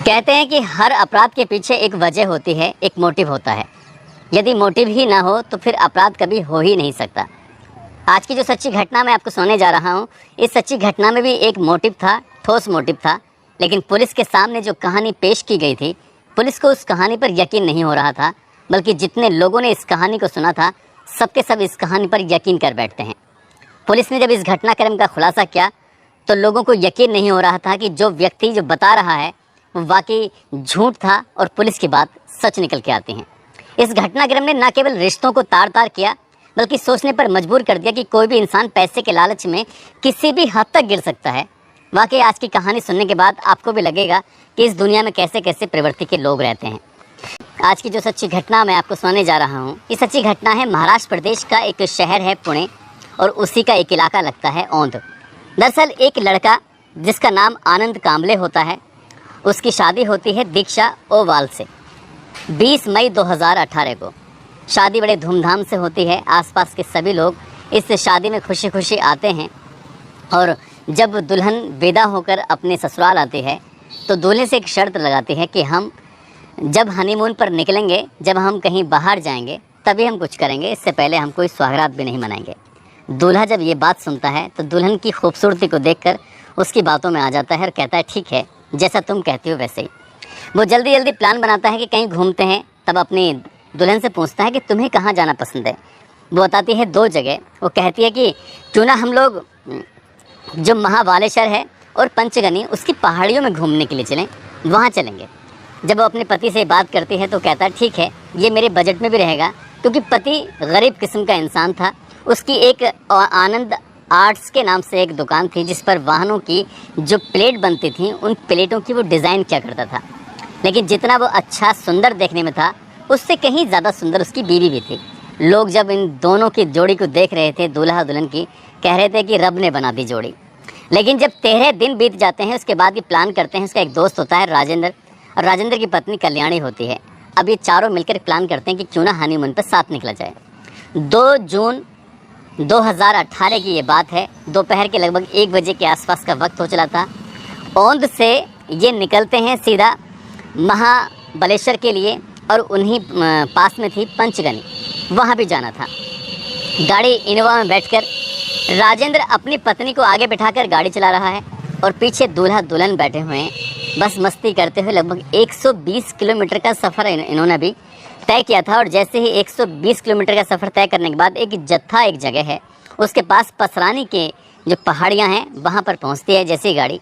कहते हैं कि हर अपराध के पीछे एक वजह होती है, एक मोटिव होता है। यदि मोटिव ही ना हो तो फिर अपराध कभी हो ही नहीं सकता। आज की जो सच्ची घटना मैं आपको सुनाने जा रहा हूँ, इस सच्ची घटना में भी एक मोटिव था, ठोस मोटिव था। लेकिन पुलिस के सामने जो कहानी पेश की गई थी, पुलिस को उस कहानी पर यकीन नहीं हो रहा था, बल्कि जितने लोगों ने इस कहानी को सुना था, सबके सब इस कहानी पर यकीन कर बैठते हैं। पुलिस ने जब इस घटनाक्रम का खुलासा किया तो लोगों को यकीन नहीं हो रहा था कि जो व्यक्ति जो बता रहा है वो वाकई झूठ था और पुलिस की बात सच निकल के आती है। इस घटनाक्रम ने न केवल रिश्तों को तार तार किया, बल्कि सोचने पर मजबूर कर दिया कि कोई भी इंसान पैसे के लालच में किसी भी हद तक गिर सकता है। वाकई आज की कहानी सुनने के बाद आपको भी लगेगा कि इस दुनिया में कैसे कैसे प्रवृत्ति के लोग रहते हैं। आज की जो सच्ची घटना मैं आपको सुनाने जा रहा हूँ, ये सच्ची घटना है महाराष्ट्र प्रदेश का एक शहर है पुणे, और उसी का एक इलाका लगता है औंध। दरअसल एक लड़का जिसका नाम आनंद कांबले होता है, उसकी शादी होती है दीक्षा ओवाल से 20 मई 2018 को। शादी बड़े धूमधाम से होती है। आसपास के सभी लोग इस शादी में खुशी खुशी आते हैं, और जब दुल्हन विदा होकर अपने ससुराल आती है तो दूल्हे से एक शर्त लगाती है कि हम जब हनीमून पर निकलेंगे, जब हम कहीं बाहर जाएंगे, तभी हम कुछ करेंगे, इससे पहले हम कोई सुहागरात भी नहीं मनाएंगे। दूल्हा जब ये बात सुनता है तो दुल्हन की खूबसूरती को देखकर उसकी बातों में आ जाता है और कहता है ठीक है, जैसा तुम कहती हो वैसे ही। वो जल्दी जल्दी प्लान बनाता है कि कहीं घूमते हैं। तब अपनी दुल्हन से पूछता है कि तुम्हें कहाँ जाना पसंद है। वो बताती है 2 जगह। वो कहती है कि क्यों ना हम लोग जो महाबालेश्वर है और पंचगनी, उसकी पहाड़ियों में घूमने के लिए चलें, वहाँ चलेंगे। जब वो अपने पति से बात करती है तो कहता है ठीक है, ये मेरे बजट में भी रहेगा, क्योंकि पति गरीब किस्म का इंसान था। उसकी एक आनंद आर्ट्स के नाम से एक दुकान थी, जिस पर वाहनों की जो प्लेट बनती थी, उन प्लेटों की वो डिज़ाइन किया करता था। लेकिन जितना वो अच्छा सुंदर देखने में था, उससे कहीं ज़्यादा सुंदर उसकी बीवी भी थी। लोग जब इन दोनों की जोड़ी को देख रहे थे, दूल्हा दुल्हन की, कह रहे थे कि रब ने बना दी जोड़ी। लेकिन जब 13 दिन बीत जाते हैं, उसके बाद ये प्लान करते हैं। उसका एक दोस्त होता है राजेंद्र, और राजेंद्र की पत्नी कल्याणी होती है। अब ये चारों मिलकर प्लान करते हैं कि क्यों ना हनीमून पर साथ निकला जाए। 2 जून 2018 की ये बात है। दोपहर के लगभग 1 बजे के आसपास का वक्त हो चला था। औंध से ये निकलते हैं सीधा महाबलेश्वर के लिए, और उन्हीं पास में थी पंचगनी, वहाँ भी जाना था। गाड़ी इनोवा में बैठकर राजेंद्र अपनी पत्नी को आगे बिठाकर गाड़ी चला रहा है, और पीछे दूल्हा दुल्हन बैठे हुए हैं, बस मस्ती करते हुए। लगभग 120 किलोमीटर का सफ़र इन्होंने भी तय किया था। और जैसे ही 120 किलोमीटर का सफ़र तय करने के बाद एक जत्था एक जगह है, उसके पास पसरानी के जो पहाड़ियाँ हैं, वहाँ पर पहुँचती है जैसे ही गाड़ी,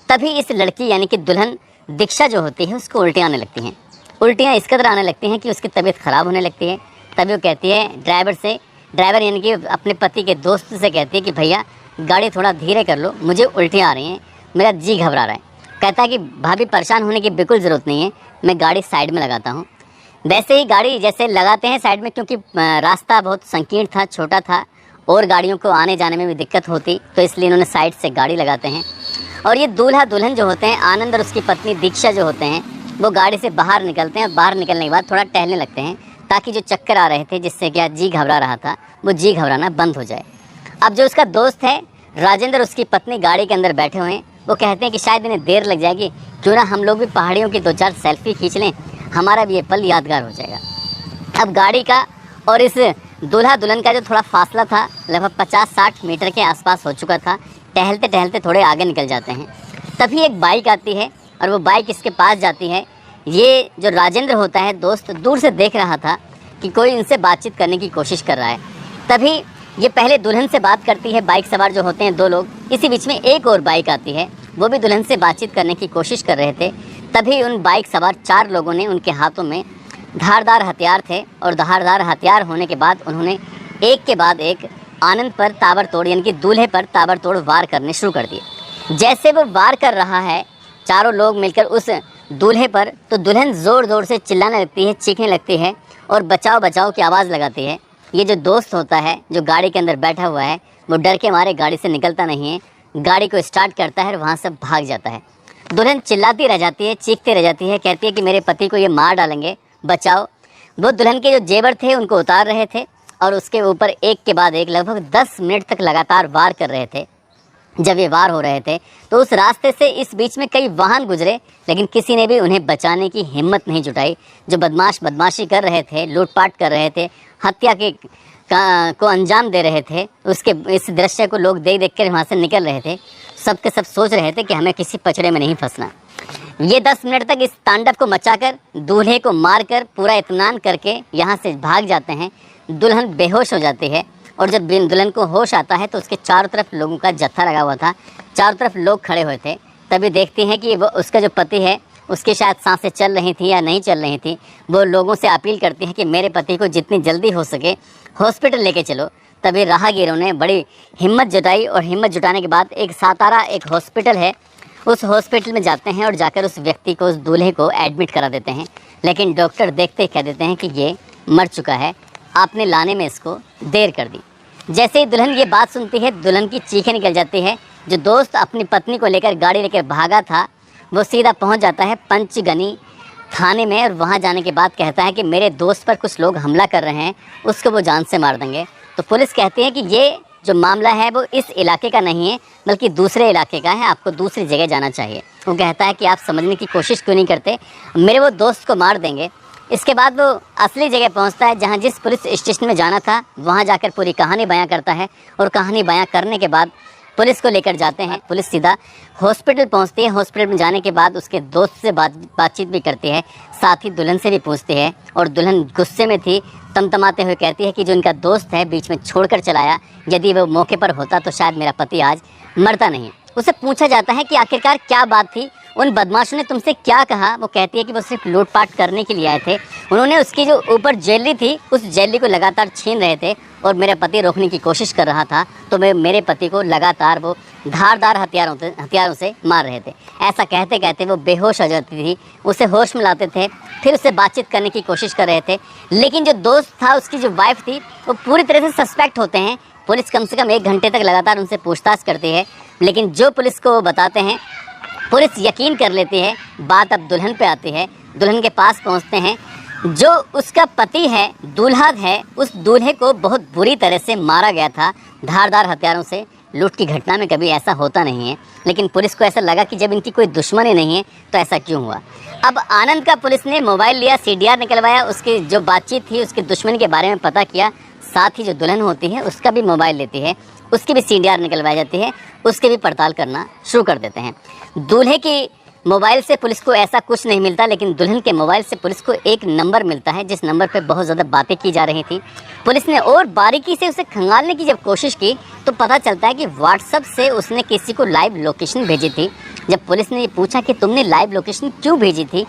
तभी इस लड़की यानी कि दुल्हन दीक्षा जो होती है, उसको उल्टियाँ आने लगती हैं। उल्टियाँ इस कदर आने लगती हैं कि उसकी तबीयत ख़राब होने लगती है। तभी वो कहती है ड्राइवर यानी कि अपने पति के दोस्त से कहती है कि भैया गाड़ी थोड़ा धीरे कर लो, मुझे उल्टियाँ आ रही हैं, मेरा जी घबरा रहा है। कहता है कि भाभी परेशान होने की बिल्कुल ज़रूरत नहीं है, मैं गाड़ी साइड में लगाता हूँ। वैसे ही गाड़ी जैसे लगाते हैं साइड में, क्योंकि रास्ता बहुत संकीर्ण था, छोटा था, और गाड़ियों को आने जाने में भी दिक्कत होती, तो इसलिए इन्होंने साइड से गाड़ी लगाते हैं। और ये दूल्हा दुल्हन जो होते हैं, आनंद और उसकी पत्नी दीक्षा जो होते हैं, वो गाड़ी से बाहर निकलते हैं। और बाहर निकलने के बाद थोड़ा टहलने लगते हैं, ताकि जो चक्कर आ रहे थे, जिससे क्या जी घबरा रहा था, वो जी घबराना बंद हो जाए। अब जो उसका दोस्त है राजेंद्र, उसकी पत्नी गाड़ी के अंदर बैठे हुए हैं। वो कहते हैं कि शायद इन्हें देर लग जाएगी, क्यों ना हम लोग भी पहाड़ियों की 2-4 सेल्फी खींच लें, हमारा भी ये पल यादगार हो जाएगा। अब गाड़ी का और इस दूल्हा दुल्हन का जो थोड़ा फासला था, लगभग 50-60 मीटर के आसपास हो चुका था। टहलते टहलते थोड़े आगे निकल जाते हैं। तभी एक बाइक आती है, और वो बाइक इसके पास जाती है। ये जो राजेंद्र होता है दोस्त, दूर से देख रहा था कि कोई इनसे बातचीत करने की कोशिश कर रहा है। तभी ये पहले दुल्हन से बात करती है, बाइक सवार जो होते हैं 2 लोग। इसी बीच में एक और बाइक आती है, वो भी दुल्हन से बातचीत करने की कोशिश कर रहे थे। तभी उन बाइक सवार 4 लोगों ने, उनके हाथों में धारदार हथियार थे, और धारदार हथियार होने के बाद उन्होंने एक के बाद एक आनंद पर ताबड़तोड़ यानी कि दूल्हे पर ताबड़तोड़ वार करने शुरू कर दिए। जैसे वो वार कर रहा है, चारों लोग मिलकर उस दूल्हे पर, तो दुल्हन ज़ोर ज़ोर से चिल्लाने लगती है, चीखने लगती है, और बचाओ बचाओ की आवाज़ लगाती है। ये जो दोस्त होता है जो गाड़ी के अंदर बैठा हुआ है, वो डर के मारे गाड़ी से निकलता नहीं है, गाड़ी को स्टार्ट करता है और वहाँ से भाग जाता है। दुल्हन चिल्लाती रह जाती है, चीखती रह जाती है, कहती है कि मेरे पति को ये मार डालेंगे, बचाओ। वो दुल्हन के जो जेवर थे उनको उतार रहे थे, और उसके ऊपर एक के बाद एक लगभग 10 मिनट तक लगातार वार कर रहे थे। जब ये वार हो रहे थे तो उस रास्ते से इस बीच में कई वाहन गुजरे, लेकिन किसी ने भी उन्हें बचाने की हिम्मत नहीं जुटाई। जो बदमाश बदमाशी कर रहे थे, लूटपाट कर रहे थे, हत्या को अंजाम दे रहे थे, उसके इस दृश्य को लोग देख देख कर वहाँ से निकल रहे थे। सब के सब सोच रहे थे कि हमें किसी पचड़े में नहीं फंसना। ये 10 मिनट तक इस तांडव को मचाकर, दूल्हे को मारकर, पूरा इत्मीनान करके यहाँ से भाग जाते हैं। दुल्हन बेहोश हो जाती है और जब दुल्हन को होश आता है तो उसके चारों तरफ लोगों का जत्था लगा हुआ था, चारों तरफ लोग खड़े हुए थे। तभी देखती हैं कि वो उसका जो पति है उसकी शायद सांसें चल रही थी या नहीं चल रही थी। वो लोगों से अपील करती हैं कि मेरे पति को जितनी जल्दी हो सके हॉस्पिटल लेके चलो। तभी राहगीरों ने बड़ी हिम्मत जुटाई और हिम्मत जुटाने के बाद एक सातारा एक हॉस्पिटल है, उस हॉस्पिटल में जाते हैं और जाकर उस व्यक्ति को, उस दूल्हे को एडमिट करा देते हैं। लेकिन डॉक्टर देखते ही कह देते हैं कि ये मर चुका है, आपने लाने में इसको देर कर दी। जैसे ही दुल्हन ये बात सुनती है, दुल्हन की चीखें निकल जाती है। जो दोस्त अपनी पत्नी को लेकर गाड़ी लेकर भागा था वो सीधा पहुंच जाता है पंचगनी थाने में और वहां जाने के बाद कहता है कि मेरे दोस्त पर कुछ लोग हमला कर रहे हैं, उसको वो जान से मार देंगे। तो पुलिस कहती है कि ये जो मामला है वो इस इलाके का नहीं है बल्कि दूसरे इलाके का है, आपको दूसरी जगह जाना चाहिए। वो कहता है कि आप समझने की कोशिश क्यों नहीं करते, मेरे वो दोस्त को मार देंगे। इसके बाद वो असली जगह पहुंचता है जहां जिस पुलिस स्टेशन में जाना था, वहां जाकर पूरी कहानी बयां करता है और कहानी बयां करने के बाद पुलिस को लेकर जाते हैं। पुलिस सीधा हॉस्पिटल पहुंचती है। हॉस्पिटल में जाने के बाद उसके दोस्त से बातचीत भी करती है, साथ ही दुल्हन से भी पूछती है और दुल्हन गुस्से में थी, तमतमाते हुए कहती है कि जो इनका दोस्त है बीच में छोड़कर चलाया, यदि वो मौके पर होता तो शायद मेरा पति आज मरता नहीं। उसे पूछा जाता है कि आखिरकार क्या बात थी, उन बदमाशों ने तुमसे क्या कहा। वो कहती है कि वो सिर्फ लूटपाट करने के लिए आए थे, उन्होंने उसकी जो ऊपर ज्वेलरी थी उस ज्वेलरी को लगातार छीन रहे थे और मेरा पति रोकने की कोशिश कर रहा था, तो मेरे पति को लगातार वो धारदार हथियारों से मार रहे थे। ऐसा कहते कहते वो बेहोश हो जाती थी, उसे होश में लाते थे, फिर उससे बातचीत करने की कोशिश कर रहे थे। लेकिन जो दोस्त था, उसकी जो वाइफ थी, वो पूरी तरह से सस्पेक्ट होते हैं। पुलिस कम से कम 1 घंटे तक लगातार उनसे पूछताछ करती है, लेकिन जो पुलिस को वो बताते हैं पुलिस यकीन कर लेती है। बात अब दुल्हन पे आती है। दुल्हन के पास पहुंचते हैं। जो उसका पति है, दूल्हा है, उस दूल्हे को बहुत बुरी तरह से मारा गया था धारदार हथियारों से। लूट की घटना में कभी ऐसा होता नहीं है, लेकिन पुलिस को ऐसा लगा कि जब इनकी कोई दुश्मनी नहीं है तो ऐसा क्यों हुआ। अब आनंद का पुलिस ने मोबाइल लिया, CDR निकलवाया, उसकी जो बातचीत थी उसकी दुश्मनी के बारे में पता किया। साथ ही जो दुल्हन होती है उसका भी मोबाइल लेती है, उसकी भी CDR निकलवाई जाती है, उसकी भी पड़ताल करना शुरू कर देते हैं। दूल्हे की मोबाइल से पुलिस को ऐसा कुछ नहीं मिलता, लेकिन दुल्हन के मोबाइल से पुलिस को एक नंबर मिलता है जिस नंबर पे बहुत ज़्यादा बातें की जा रही थी। पुलिस ने और बारीकी से उसे खंगालने की जब कोशिश की तो पता चलता है कि व्हाट्सएप से उसने किसी को लाइव लोकेशन भेजी थी। जब पुलिस ने ये पूछा कि तुमने लाइव लोकेशन क्यों भेजी थी,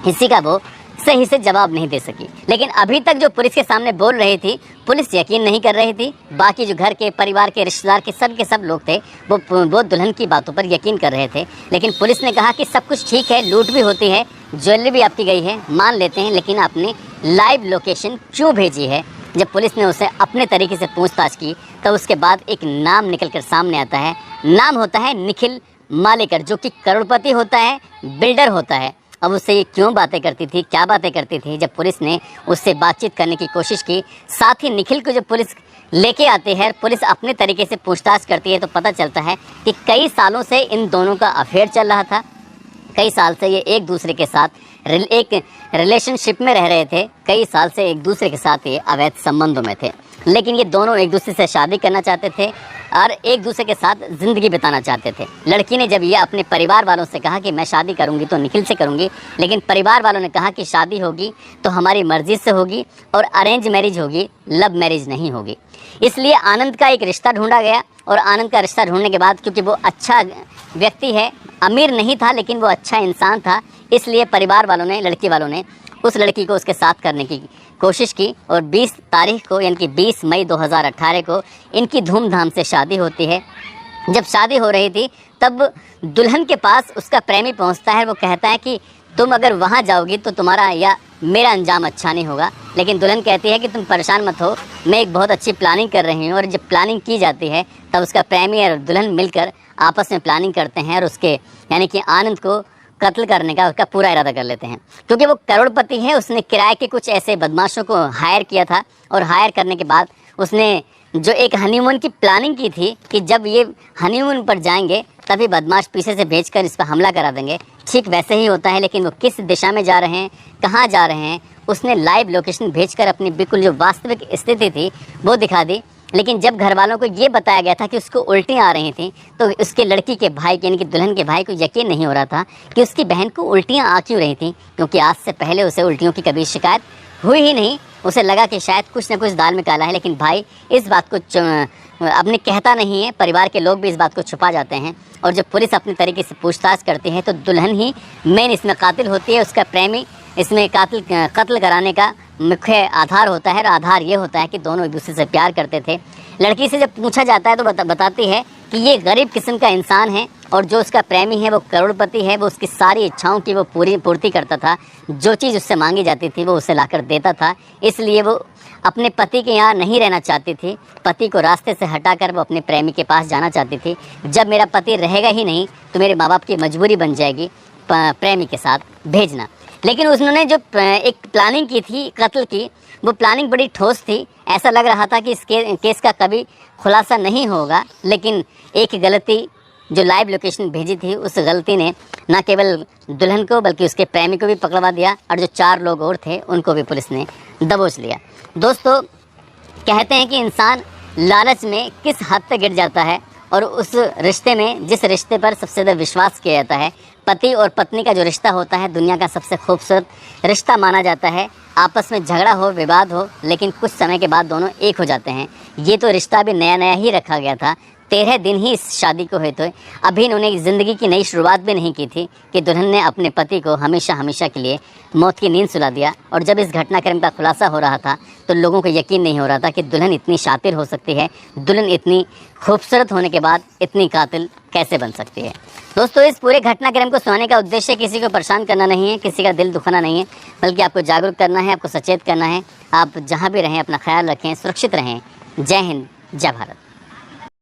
किसी का वो सही से जवाब नहीं दे सकी। लेकिन अभी तक जो पुलिस के सामने बोल रही थी, पुलिस यकीन नहीं कर रही थी। बाकी जो घर के, परिवार के, रिश्तेदार के सब लोग थे वो दुल्हन की बातों पर यकीन कर रहे थे। लेकिन पुलिस ने कहा कि सब कुछ ठीक है, लूट भी होती है, ज्वेलरी भी आपकी गई है, मान लेते हैं, लेकिन आपने लाइव लोकेशन क्यों भेजी है। जब पुलिस ने उसे अपने तरीके से पूछताछ की तो उसके बाद एक नाम निकल कर सामने आता है। नाम होता है निखिल मालेकर, जो कि करोड़पति होता है, बिल्डर होता है। अब उससे ये क्यों बातें करती थी, क्या बातें करती थी, जब पुलिस ने उससे बातचीत करने की कोशिश की, साथ ही निखिल को जब पुलिस लेके आते हैं, पुलिस अपने तरीके से पूछताछ करती है, तो पता चलता है कि कई सालों से इन दोनों का अफेयर चल रहा था। कई साल से ये एक दूसरे के साथ एक रिलेशनशिप में रह रहे थे, कई साल से एक दूसरे के साथ ये अवैध संबंधों में थे। लेकिन ये दोनों एक दूसरे से शादी करना चाहते थे और एक दूसरे के साथ ज़िंदगी बिताना चाहते थे। लड़की ने जब ये अपने परिवार वालों से कहा कि मैं शादी करूंगी तो निखिल से करूंगी, लेकिन परिवार वालों ने कहा कि शादी होगी तो हमारी मर्ज़ी से होगी और अरेंज मैरिज होगी, लव मैरिज नहीं होगी। इसलिए आनंद का एक रिश्ता ढूंढा गया और आनंद का रिश्ता ढूंढने के बाद, क्योंकि वो अच्छा व्यक्ति है, अमीर नहीं था लेकिन वो अच्छा इंसान था, इसलिए परिवार वालों ने, लड़की वालों ने उस लड़की को उसके साथ करने की कोशिश की और 20 तारीख को, यानी कि 20 मई 2018 को इनकी धूमधाम से शादी होती है। जब शादी हो रही थी तब दुल्हन के पास उसका प्रेमी पहुंचता है। वो कहता है कि तुम अगर वहां जाओगी तो तुम्हारा या मेरा अंजाम अच्छा नहीं होगा। लेकिन दुल्हन कहती है कि तुम परेशान मत हो, मैं एक बहुत अच्छी प्लानिंग कर रही हूँ। और जब प्लानिंग की जाती है तब उसका प्रेमी और दुल्हन मिलकर आपस में प्लानिंग करते हैं और उसके, यानी कि आनंद को कत्ल करने का उसका पूरा इरादा कर लेते हैं। क्योंकि वो करोड़पति है, उसने किराए के कुछ ऐसे बदमाशों को हायर किया था और हायर करने के बाद उसने जो एक हनीमून की प्लानिंग की थी कि जब ये हनीमून पर जाएंगे तभी बदमाश पीछे से भेजकर इस पर हमला करा देंगे, ठीक वैसे ही होता है। लेकिन वो किस दिशा में जा रहे हैं, कहाँ जा रहे हैं, उसने लाइव लोकेशन भेजकर अपनी बिल्कुल जो वास्तविक स्थिति थी वो दिखा दी। लेकिन जब घर वालों को ये बताया गया था कि उसको उल्टियाँ आ रही थी, तो उसके लड़की के भाई यानी कि दुल्हन के भाई को यकीन नहीं हो रहा था कि उसकी बहन को उल्टियाँ आ क्यों रही थी, क्योंकि आज से पहले उसे उल्टियों की कभी शिकायत हुई ही नहीं। उसे लगा कि शायद कुछ ना कुछ दाल में काला है। लेकिन भाई इस बात को अपने कहता नहीं है, परिवार के लोग भी इस बात को छुपा जाते हैं। और जब पुलिस अपने तरीके से पूछताछ करती है तो दुल्हन ही मेन इसमें कातिल होती है, उसका प्रेमी इसमें कत्ल कराने का मुख्य आधार होता है। और आधार ये होता है कि दोनों एक दूसरे से प्यार करते थे। लड़की से जब पूछा जाता है तो बताती है कि ये गरीब किस्म का इंसान है और जो उसका प्रेमी है वो करोड़पति है, वो उसकी सारी इच्छाओं की वो पूर्ति करता था, जो चीज़ उससे मांगी जाती थी वो उसे लाकर देता था। इसलिए वो अपने पति के यहाँ नहीं रहना चाहती थी, पति को रास्ते से हटाकर वो अपने प्रेमी के पास जाना चाहती थी। जब मेरा पति रहेगा ही नहीं तो मेरे माँ बाप की मजबूरी बन जाएगी प्रेमी के साथ भेजना। लेकिन उन्होंने जो एक प्लानिंग की थी कत्ल की, वो प्लानिंग बड़ी ठोस थी। ऐसा लग रहा था कि इस केस का कभी खुलासा नहीं होगा। लेकिन एक गलती जो लाइव लोकेशन भेजी थी, उस गलती ने न केवल दुल्हन को बल्कि उसके प्रेमी को भी पकड़वा दिया और जो 4 लोग और थे उनको भी पुलिस ने दबोच लिया। दोस्तों, कहते हैं कि इंसान लालच में किस हद तक गिर जाता है और उस रिश्ते में, जिस रिश्ते पर सबसे ज़्यादा विश्वास किया जाता है, पति और पत्नी का जो रिश्ता होता है दुनिया का सबसे खूबसूरत रिश्ता माना जाता है। आपस में झगड़ा हो, विवाद हो, लेकिन कुछ समय के बाद दोनों एक हो जाते हैं। ये तो रिश्ता भी नया नया ही रखा गया था, 13 दिन ही इस शादी को हुए थे। अभी इन्होंने ज़िंदगी की नई शुरुआत भी नहीं की थी कि दुल्हन ने अपने पति को हमेशा हमेशा के लिए मौत की नींद सुला दिया। और जब इस घटनाक्रम का खुलासा हो रहा था तो लोगों को यकीन नहीं हो रहा था कि दुल्हन इतनी शातिर हो सकती है, दुल्हन इतनी खूबसूरत होने के बाद इतनी कातिल कैसे बन सकती है। दोस्तों, इस पूरे घटनाक्रम को सुनाने का उद्देश्य किसी को परेशान करना नहीं है, किसी का दिल दुखाना नहीं है, बल्कि आपको जागरूक करना है, आपको सचेत करना है। आप जहाँ भी रहें अपना ख्याल रखें, सुरक्षित रहें। जय हिंद, जय भारत।